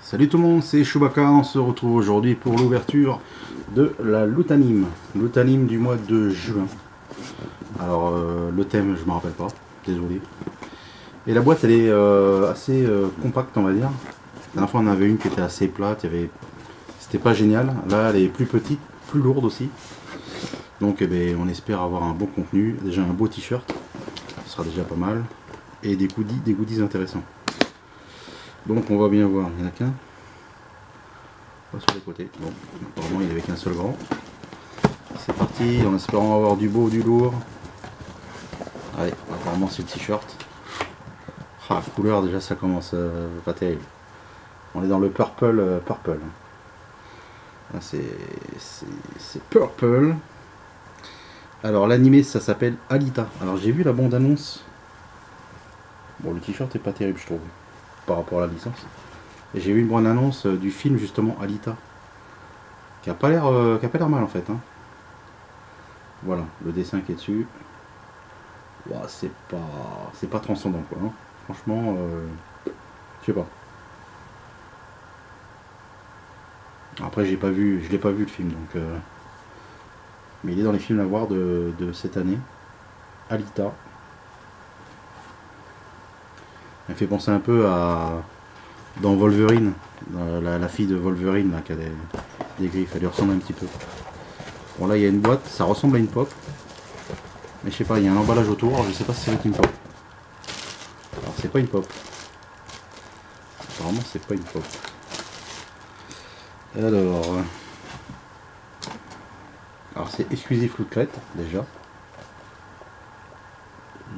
Salut tout le monde, c'est Chewbacca, on se retrouve aujourd'hui pour l'ouverture de la Loutanime. Loutanime du mois de juin. Alors le thème je me rappelle pas, désolé. Et la boîte elle est assez compacte on va dire. La dernière fois on en avait une qui était assez plate, c'était pas génial. Là elle est plus petite, plus lourde aussi. Donc eh ben, on espère avoir un bon contenu, déjà un beau t-shirt, ce sera déjà pas mal. Et des goodies intéressants. Donc on va bien voir, il n'y en a qu'un. Sur les côtés. Bon, apparemment il n'y avait qu'un seul grand. C'est parti, en espérant avoir du beau, du lourd. Allez, apparemment c'est le t-shirt. Ah, couleur déjà ça commence pas terrible. On est dans le purple. Purple. Là, c'est purple. Alors l'animé ça s'appelle Alita. Alors j'ai vu la bande annonce. Bon le t-shirt est pas terrible je trouve par rapport à la licence. Et j'ai vu une bande annonce du film justement Alita. Qui a pas l'air mal en fait. Hein. Voilà, le dessin qui est dessus. Wow, c'est pas transcendant quoi. Hein. Franchement, je sais pas. Après, je l'ai pas vu le film donc. Mais il est dans les films à voir de cette année. Alita. Elle fait penser un peu à dans Wolverine, la fille de Wolverine là, qui a des griffes. Elle lui ressemble un petit peu. Bon là, il y a une boîte, ça ressemble à une pop. Mais je sais pas, il y a un emballage autour. Alors, je sais pas si c'est une pop. Alors c'est pas une pop. Apparemment, c'est pas une pop. Alors c'est exclusif Loot Crate déjà.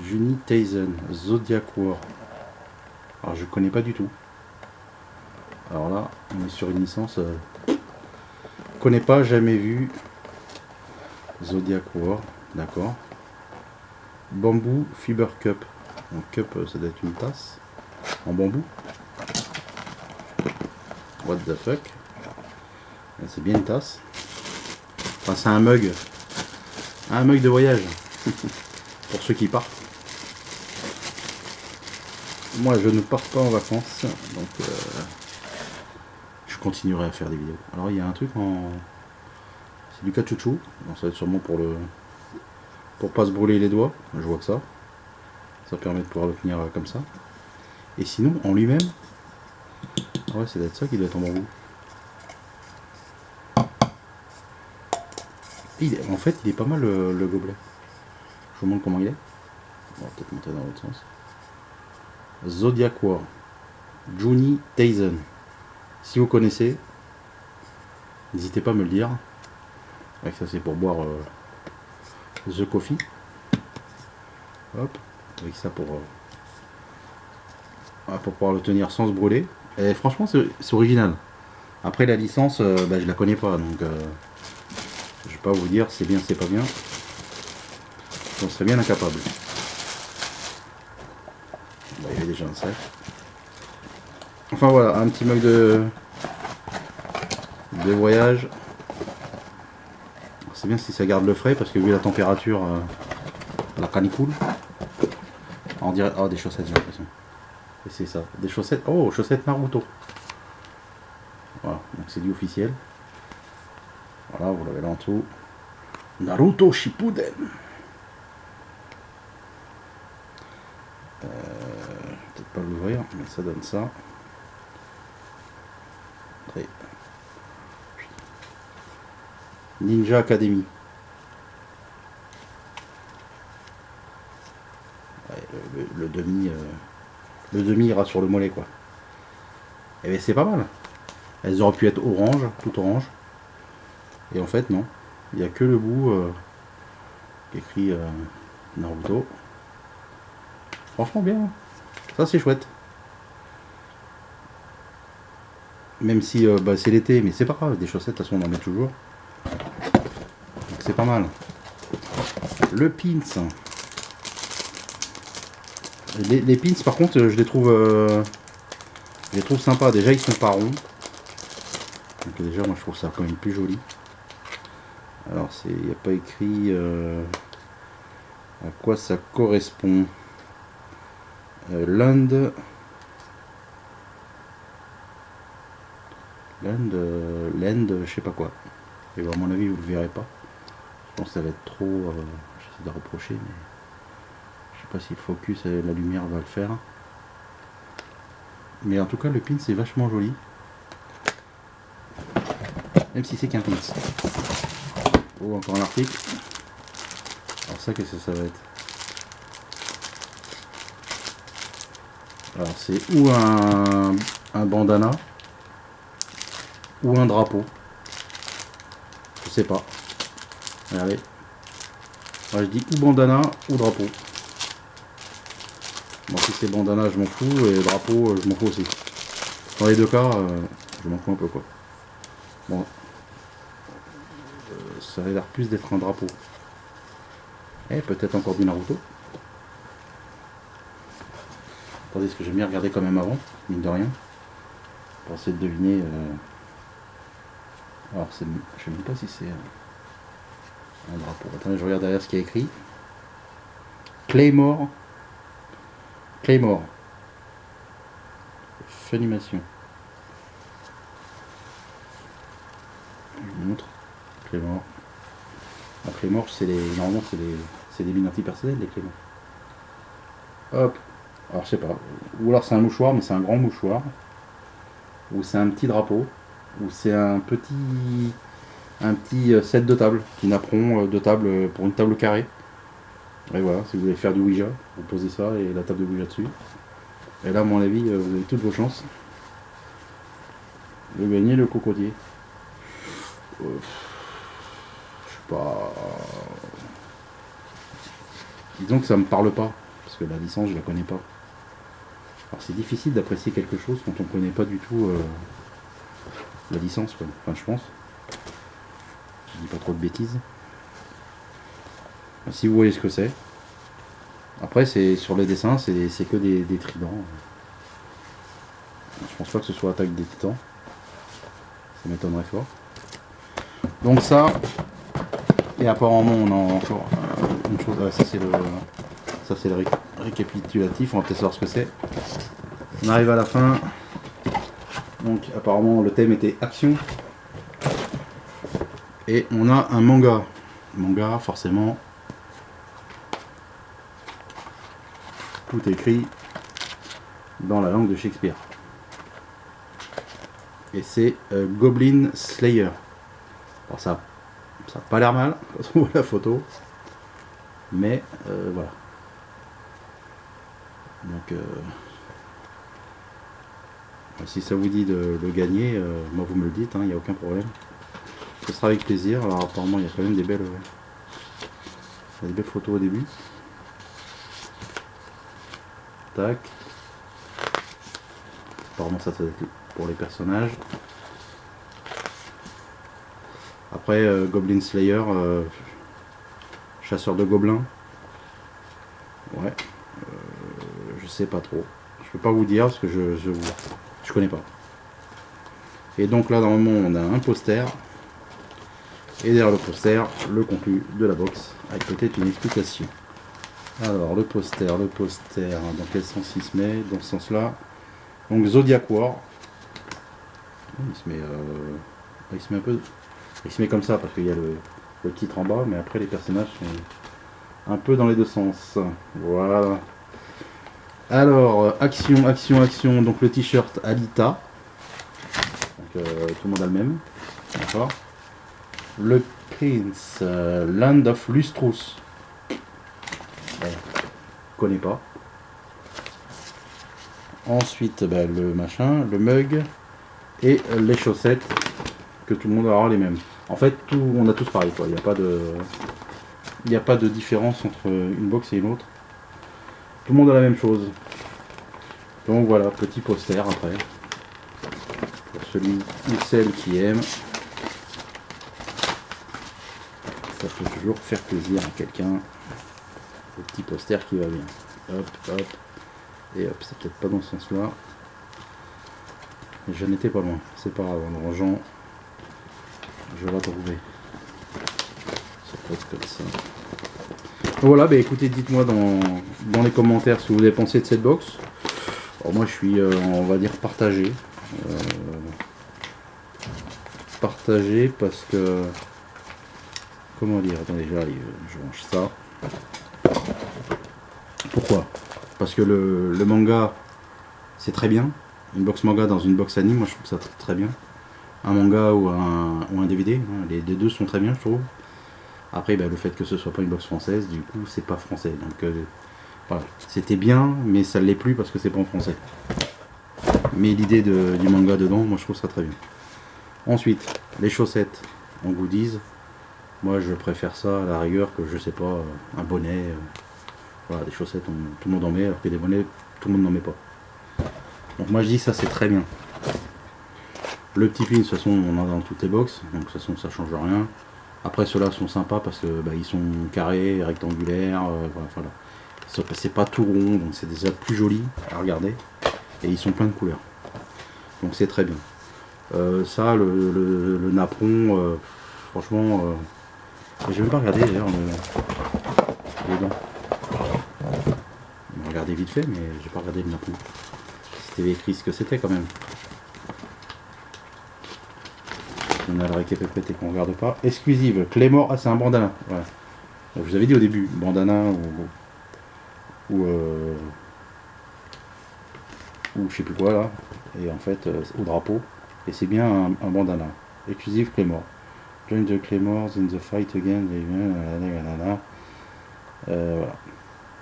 Juni Taisen, Zodiac War. Alors je connais pas du tout. Alors là, on est sur une licence. Connais pas, jamais vu. Zodiac War, d'accord. Bamboo Fiber Cup. Donc cup, ça doit être une tasse en bambou. What the fuck. C'est bien une tasse. Enfin, c'est un mug. Un mug de voyage. Pour ceux qui partent. Moi, je ne pars pas en vacances. Donc, je continuerai à faire des vidéos. Alors, il y a un truc en... C'est du caoutchouc. Ça va être sûrement pour pas se brûler les doigts. Je vois que ça. Ça permet de pouvoir le tenir comme ça. Et sinon, en lui-même... Ah ouais, c'est d'être ça qui doit être en bambou. En fait, il est pas mal le gobelet. Je vous montre comment il est. On va peut-être monter dans l'autre sens. Zodiac War. Juni Taisen. Si vous connaissez, n'hésitez pas à me le dire. Avec ça, c'est pour boire The Coffee. Hop. Avec ça pour pouvoir le tenir sans se brûler. Et franchement, c'est original. Après, la licence, je la connais pas. Donc, je vais pas vous dire c'est bien, c'est pas bien. On serait bien incapable. Il y avait déjà un sac. Enfin voilà, un petit mug de voyage. C'est bien si ça garde le frais parce que vu la température, la canicule. On dirait. Oh, des chaussettes, j'ai l'impression. Et c'est ça. Des chaussettes. Oh, chaussettes Naruto. Voilà, donc c'est du officiel. Voilà, vous l'avez là en dessous. Naruto Shippuden. Peut-être pas l'ouvrir, mais ça donne ça. Très... Ninja Academy. Ouais, le demi. Le demi ira sur le mollet quoi. Et bien c'est pas mal. Elles auraient pu être orange, tout orange. Et en fait non. Il n'y a que le bout écrit Naruto. Franchement bien. Ça c'est chouette. Même si c'est l'été, mais c'est pas grave, des chaussettes, de toute façon on en met toujours. Donc c'est pas mal. Le pins. Les pins par contre je les trouve sympas. Déjà ils sont pas ronds. Donc déjà moi je trouve ça quand même plus joli. Alors il n'y a pas écrit à quoi ça correspond. L'Inde. Land, je sais pas quoi. Et bon, à mon avis, vous le verrez pas. Je pense que ça va être trop. J'essaie de reprocher, mais je sais pas si le focus et la lumière va le faire. Mais en tout cas, le pin c'est vachement joli. Même si c'est qu'un pin. Oh, encore un article. Alors ça, qu'est-ce que ça va être? Alors c'est ou un bandana ou un drapeau. Je sais pas. Regardez. Alors, je dis ou bandana ou drapeau. Bon, si c'est bandana, je m'en fous, et drapeau, je m'en fous aussi. Dans les deux cas, je m'en fous un peu quoi. Bon, ça a l'air plus d'être un drapeau. Et peut-être encore du Naruto. Attendez, ce que j'aime bien regarder quand même avant, mine de rien. Pour essayer de deviner. Alors, je sais même pas si c'est un drapeau. Attendez, je regarde derrière ce qui est écrit. Claymore. Claymore. Funimation. Je vous montre. Claymore. La Claymore, normalement, c'est des mines antipersonnelles, les Claymore. Hop. Alors, je sais pas. Ou alors c'est un mouchoir, mais c'est un grand mouchoir. Ou c'est un petit drapeau. Ou c'est un petit set de table. Petit napperon de table pour une table carrée. Et voilà, si vous voulez faire du Ouija, vous posez ça et la table de Ouija dessus. Et là, à mon avis, vous avez toutes vos chances de gagner le cocotier. Je sais pas. Disons que ça me parle pas, parce que la licence, je la connais pas. Alors c'est difficile d'apprécier quelque chose quand on connaît pas du tout la licence, quoi. Enfin, je pense. Je dis pas trop de bêtises. Si vous voyez ce que c'est. Après, c'est sur les dessins, c'est que des tridents. Je pense pas que ce soit Attaque des Titans. Ça m'étonnerait fort. Donc ça. Et apparemment, on a encore une chose. Ah, ça c'est le récapitulatif. On va peut-être savoir ce que c'est. On arrive à la fin. Donc apparemment, le thème était action. Et on a un manga. Manga, forcément. Tout écrit dans la langue de Shakespeare. Et c'est Goblin Slayer. Alors ça n'a pas l'air mal quand on voit la photo. Mais voilà. Donc si ça vous dit de le gagner, moi vous me le dites, il n'y a aucun problème. Ce sera avec plaisir. Alors apparemment il y a quand même des belles photos au début. Tac. Apparemment ça doit être pour les personnages. Après Goblin Slayer, chasseur de gobelins. Ouais. Je sais pas trop. Je peux pas vous dire parce que je connais pas. Et donc là normalement on a un poster. Et derrière le poster, le contenu de la box avec peut-être une explication. Alors le poster, dans quel sens il se met? Dans ce sens-là. Donc Zodiac War. Il se met un peu. Il se met comme ça parce qu'il y a le titre en bas, mais après les personnages sont un peu dans les deux sens. Voilà. Alors, action. Donc le t-shirt Alita. Donc tout le monde a le même. D'accord. Le Prince Land of Lustrous. Ouais, je connais pas. Ensuite, le machin, le mug et les chaussettes que tout le monde aura les mêmes. En fait, on a tous pareil, quoi. Il n'y a pas de différence entre une box et une autre. Tout le monde a la même chose. Donc voilà, petit poster après. Pour celui ou celle qui aime. Ça peut toujours faire plaisir à quelqu'un. Le petit poster qui va bien. Hop, hop. Et hop, c'est peut-être pas dans ce sens-là. Mais je n'étais pas loin. C'est pas grave, en rangeant, je vais trouver. Ça peut être comme ça. Voilà, écoutez, dites-moi dans les commentaires ce que vous avez pensé de cette box. Alors moi je suis, on va dire, partagé. partager parce que... Comment dire? Attendez, j'arrive, je range ça. Pourquoi? Parce que le manga, c'est très bien. Une box manga dans une box anime, moi je trouve ça très bien. Un manga ou un DVD, hein, les deux sont très bien, je trouve. Après, le fait que ce soit pas une box française, du coup, c'est pas français. Donc, voilà. C'était bien, mais ça l'est plus parce que c'est pas en français. Mais l'idée du manga dedans, moi je trouve ça très bien. Ensuite, les chaussettes en goodies. Moi, je préfère ça à la rigueur que, je sais pas, un bonnet. Voilà, des chaussettes, tout le monde en met, alors que des bonnets, tout le monde n'en met pas. Donc moi je dis que ça c'est très bien. Le petit pin, de toute façon, on en a dans toutes les box, donc de toute façon ça change rien. Après ceux-là sont sympas parce que ils sont carrés, rectangulaires, voilà. C'est pas tout rond, donc c'est déjà plus joli à regarder. Et ils sont plein de couleurs. Donc c'est très bien. Ça, le napperon, franchement, je vais même pas regarder d'ailleurs les dents. On regardé vite fait, mais j'ai pas regardé le napperon. C'était écrit ce que c'était quand même. On a le récapépété qu'on regarde pas. Exclusive, Claymore, ah c'est un bandana. Voilà. Donc, je vous avais dit au début, bandana ou je sais plus quoi là. Et en fait, au drapeau. Et c'est bien un bandana. Exclusive Claymore. Join the Claymores in the fight again. Voilà.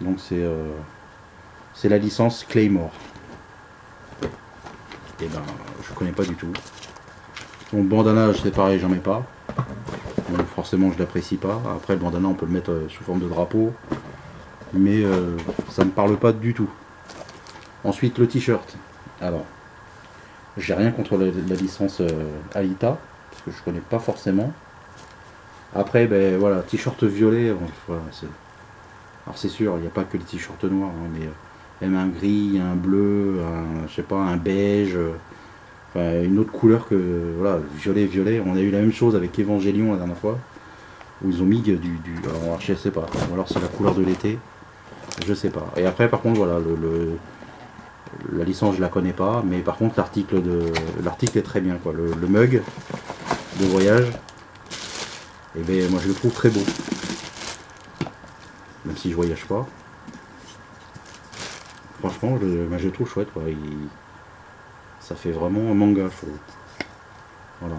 Donc c'est la licence Claymore. Et je connais pas du tout. Donc bandana, c'est pareil, j'en mets pas. Donc forcément je l'apprécie pas. Après le bandana on peut le mettre sous forme de drapeau. Mais ça me parle pas du tout. Ensuite le t-shirt. Alors, j'ai rien contre la licence Alita, parce que je connais pas forcément. Après voilà, t-shirt violet, voilà, alors c'est sûr, il n'y a pas que les t-shirts noirs, hein, mais même un gris, un bleu, je sais pas, un beige. Une autre couleur que voilà, violet. On a eu la même chose avec Evangelion la dernière fois, où ils ont mis alors je sais pas, ou alors c'est la couleur de l'été, je sais pas. Et après par contre voilà, la licence je la connais pas, mais par contre l'article est très bien quoi. Le mug de voyage, et moi je le trouve très beau, même si je voyage pas. Franchement je le trouve chouette quoi. Ça fait vraiment un manga, je trouve. Voilà.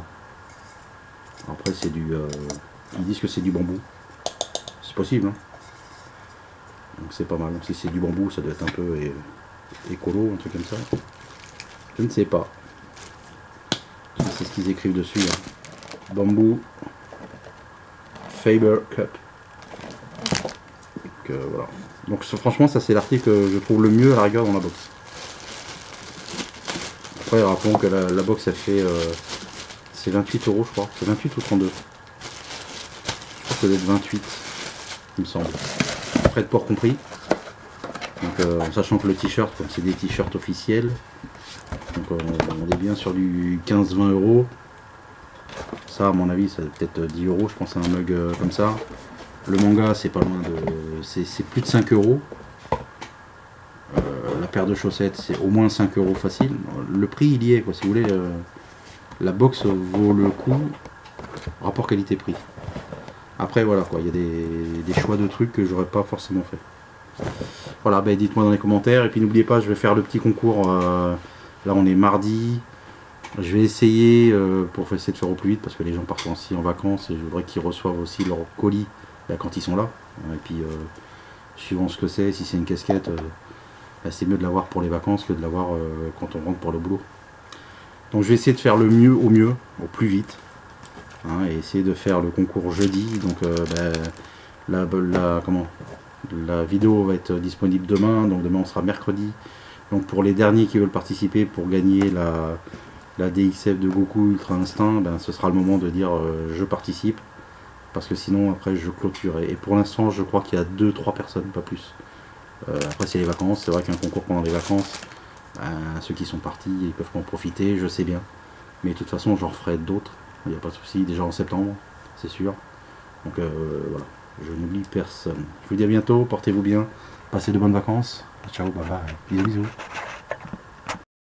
Après, c'est ils disent que c'est du bambou. C'est possible, hein. Donc c'est pas mal. Donc si c'est du bambou, ça doit être un peu écolo, un truc comme ça. Je ne sais pas. C'est ce qu'ils écrivent dessus. Hein. Bambou Faber Cup. Donc voilà. Donc franchement, ça c'est l'article que je trouve le mieux à la rigueur dans la box. Après, rappelons que la box, elle fait... c'est 28 €, je crois. C'est 28 ou 32. Je crois que ça doit être 28, il me semble. Frais de port compris. Donc, en sachant que le t-shirt, c'est des t-shirts officiels. Donc, on est bien sur du 15-20 €. Ça, à mon avis, ça doit peut-être 10 €. Je pense à un mug comme ça. Le manga, c'est pas loin de... C'est plus de 5 €. La paire de chaussettes c'est au moins 5 € facile. Le prix il y est quoi, si vous voulez, la box vaut le coup, rapport qualité-prix. Après voilà quoi, il y a des choix de trucs que j'aurais pas forcément fait. Voilà, dites-moi dans les commentaires, et puis n'oubliez pas, je vais faire le petit concours, là on est mardi, je vais essayer, pour essayer de faire au plus vite, parce que les gens partent aussi en vacances, et je voudrais qu'ils reçoivent aussi leur colis quand ils sont là, et puis suivant ce que c'est, si c'est une casquette, c'est mieux de l'avoir pour les vacances que de l'avoir quand on rentre pour le boulot. Donc je vais essayer de faire le mieux au plus vite, hein, et essayer de faire le concours jeudi. Donc la vidéo va être disponible demain, donc demain on sera mercredi. Donc pour les derniers qui veulent participer pour gagner la DXF de Goku Ultra Instinct, ce sera le moment de dire je participe, parce que sinon après je clôturerai. Et pour l'instant je crois qu'il y a 2-3 personnes, pas plus. Après c'est les vacances, c'est vrai qu'un concours pendant les vacances, ceux qui sont partis ils peuvent en profiter, je sais bien, mais de toute façon j'en referai d'autres, il n'y a pas de souci, déjà en septembre c'est sûr. Donc voilà, je n'oublie personne. Je vous dis à bientôt, portez-vous bien, passez de bonnes vacances, ciao, bye bye, bisous bisous.